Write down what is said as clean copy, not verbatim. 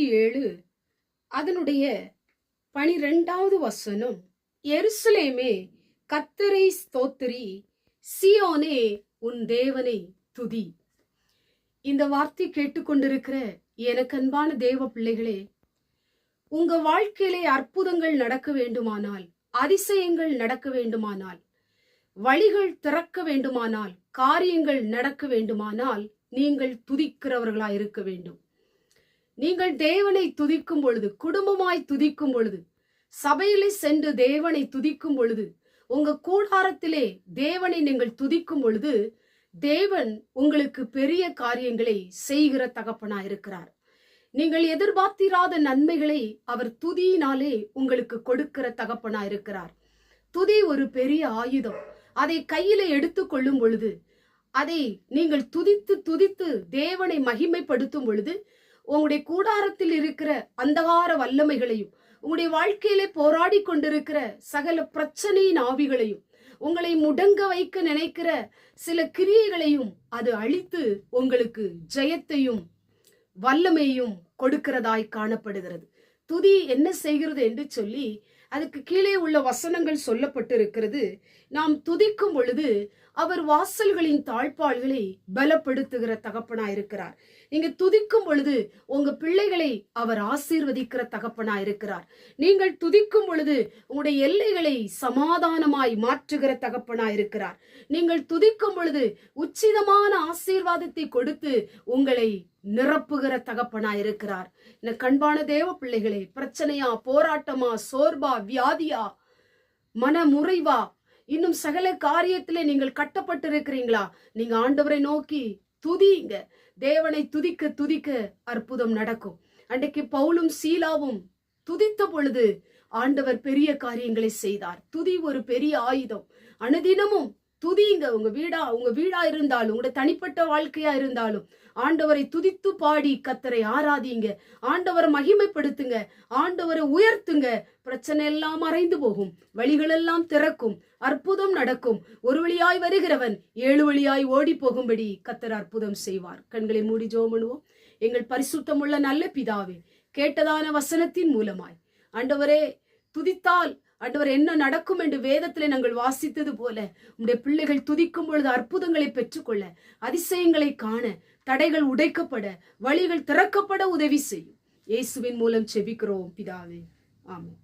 57 அதனுடைய 12வது வசனம், எருசலேமே கர்த்தரை ஸ்தோத்திரி, சீயோனே உன் தேவனை துதி. இந்த வார்த்தை கேட்டுக்கொண்டிருக்கிற எனக்கு அன்பான தேவ பிள்ளைகளே, உங்க வாழ்க்கையிலே அற்புதங்கள் நடக்க வேண்டுமானால், அதிசயங்கள் நடக்க வேண்டுமானால், வழிகள் திறக்க வேண்டுமானால், காரியங்கள் நடக்க வேண்டுமானால் நீங்கள் துதிக்கிறவர்களாய் இருக்க வேண்டும். நீங்கள் தேவனை துதிக்கும் பொழுது, குடும்பமாய் துதிக்கும் பொழுது, சபையிலே சென்று தேவனை துதிக்கும் பொழுது, உங்க கூடாரத்திலே தேவனை நீங்கள் துதிக்கும் பொழுது, தேவன் உங்களுக்கு பெரிய காரியங்களை செய்கிற தகப்பனாய் இருக்கிறார். நீங்கள் எதிர்பார்த்திராத நன்மைகளை அவர் துதியினாலே உங்களுக்கு கொடுக்கிற தகப்பனாய் இருக்கிறார். துதி ஒரு பெரிய ஆயுதம். அதை கையில எடுத்துக்கொள்ளும் பொழுது, அதை நீங்கள் துதித்து துதித்து தேவனை மகிமைப்படுத்தும் பொழுது, உங்களுடைய கூடாரத்தில் இருக்கிற அந்தகார வல்லமைகளையும், உங்களுடைய வாழ்க்கையிலே போராடி கொண்டிருக்கிற சகல பிரச்சனையின் ஆவிகளையும், உங்களை முடங்க வைக்க நினைக்கிற சில கிரியைகளையும் அது அழித்து உங்களுக்கு ஜெயத்தையும் வல்லமையும் கொடுக்கிறதாய் காணப்படுகிறது. துதி என்ன செய்கிறது என்று சொல்லி அதுக்கு கீழே உள்ள வசனங்கள் சொல்லப்பட்டிருக்கிறது. நாம் துதிக்கும் பொழுது அவர் வாசல்களின் தாழ்பாள்களை பலப்படுத்துகிற தகப்பனா இருக்கிறார். நீங்க துதிக்கும் பொழுது உங்க பிள்ளைகளை அவர் ஆசீர்வதிக்கிற தகப்பனா இருக்கிறார். நீங்கள் துதிக்கும் பொழுது உங்களுடைய எல்லைகளை சமாதானமாய் மாற்றுகிற தகப்பனா இருக்கிறார். நீங்கள் துதிக்கும் பொழுது உச்சிதமான ஆசீர்வாதத்தை கொடுத்து உங்களை நிரப்புகிற தகப்பனா இருக்கிறார். இந்த கண்பான தேவ பிள்ளைகளே, பிரச்சனையா, போராட்டமா, சோர்வா, வியாதியா, மனமுறைவா, இன்னும் சகல காரியத்திலே நீங்கள் கட்டப்பட்டு இருக்கிறீங்களா? நீங்க ஆண்டவரை நோக்கி துதிங்க. தேவனை துதிக்க துதிக்க அற்புதம் நடக்கும். அன்றைக்கு பவுலும் சீலாவும் துதித்த பொழுது ஆண்டவர் பெரிய காரியங்களை செய்தார். துதி ஒரு பெரிய ஆயுதம். அனுதினமும் துதிங்க. உங்க வீடா இருந்தாலும், உங்களுடைய தனிப்பட்ட வாழ்க்கையா இருந்தாலும் ஆண்டவரை துதித்து பாடி கர்த்தரை ஆராதிங்க. ஆண்டவரை மகிமைப்படுத்துங்க, ஆண்டவரை உயர்த்துங்க. பிரச்சனை எல்லாம் மறைந்து போகும், வழிகள் எல்லாம் திறக்கும், அற்புதம் நடக்கும். ஒரு வழியாய் வருகிறவன் 7 வழியாய் ஓடி போகும்படி கர்த்தர் அற்புதம் செய்வார். கண்களை மூடி ஜெபம் பண்ணுவோம். எங்கள் பரிசுத்தமுள்ள நல்ல பிதாவே, கேட்டதான வசனத்தின் மூலமாய் ஆண்டவரே, துதித்தால் ஆண்டவர் என்ன நடக்கும் என்று வேதத்திலே நாங்கள் வாசித்தது போல உம்முடைய பிள்ளைகள் துதிக்கும் பொழுது அற்புதங்களை பெற்றுக்கொள்ள, அதிசயங்களை காண, தடைகள் உடைக்கப்பட, வழிகள் திறக்கப்பட உதவி செய்யும். இயேசுவின் மூலம் செபிக்கிறோம் பிதாவே, ஆமென்.